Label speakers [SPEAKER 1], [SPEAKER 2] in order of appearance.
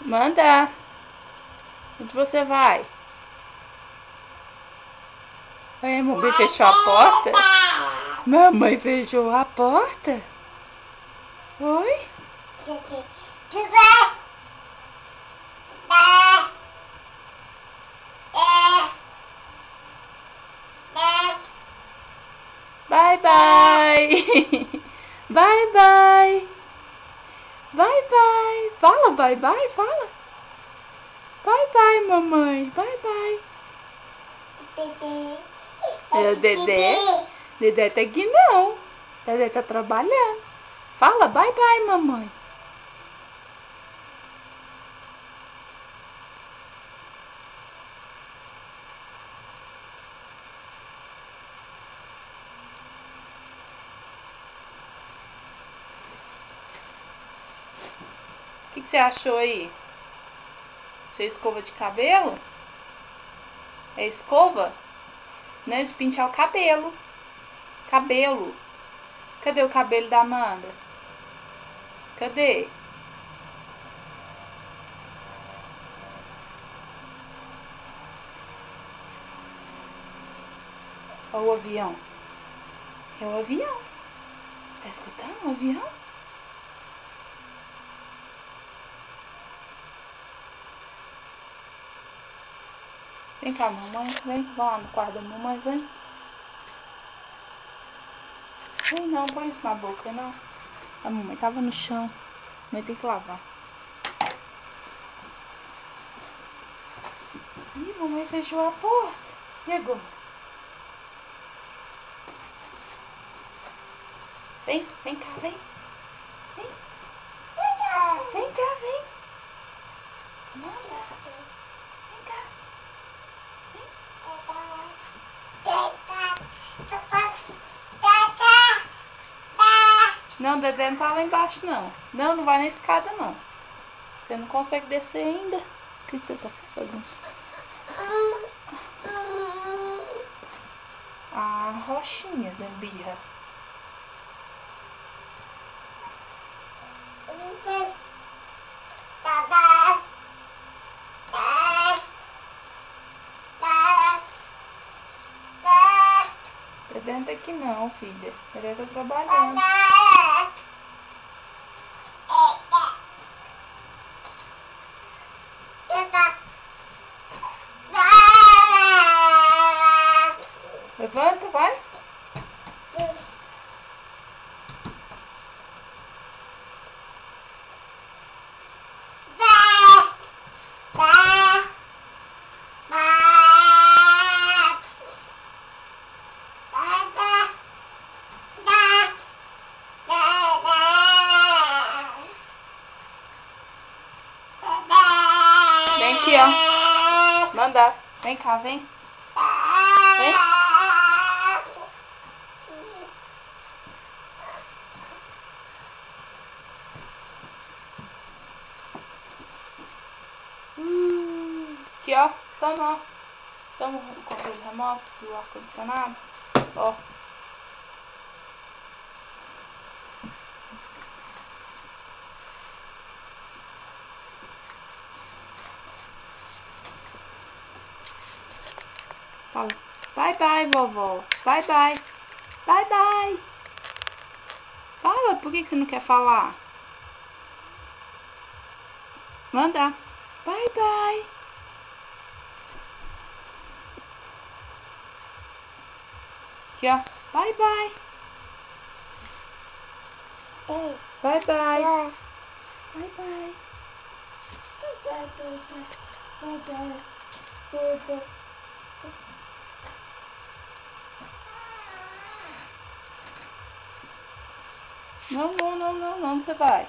[SPEAKER 1] Manda. Onde você vai? Ai, mamãe fechou a porta? Mamãe fechou a porta? Oi? Bye bye. Bye bye. Bye bye. Fala bye bye, fala. Bye bye, mamãe. Bye bye. É o Dedé? Dedé tá aqui não. Dedé tá trabalhando. Fala bye bye, mamãe. O que você achou aí? Sua escova de cabelo? É escova? Não é de pentear o cabelo. Cabelo. Cadê o cabelo da Amanda? Cadê? Olha o avião. É o avião. Tá escutando o avião? Vem cá, mamãe. Vem. Vamos lá no quarto da mamãe, vem. Vem não, põe isso na boca, não. A mamãe tava no chão. A mãe tem que lavar. Ih, mamãe fechou a porta. E agora? Vem, vem cá, vem. Vem. Vem cá, vem. Manda. Vem cá. Não, Dedé não tá lá embaixo, não. Não, não vai na escada, não. Você não consegue descer ainda. O que você tá fazendo? Ah, rochinha da birra. Dedé não tá aqui não, filha. Dedé tá trabalhando. Levanta, vai. Vem aqui, ó. Manda. Vem cá, vem. Vem. Aqui, ó. Toma, ó. Toma o controle remoto do ar-condicionado. Ó. Fala. Bye bye, vovó. Bye bye. Bye bye. Fala, por que você não quer falar? Manda. Bye bye. Aqui, ó. Bye bye. Bye bye. Bye bye. Não, você vai.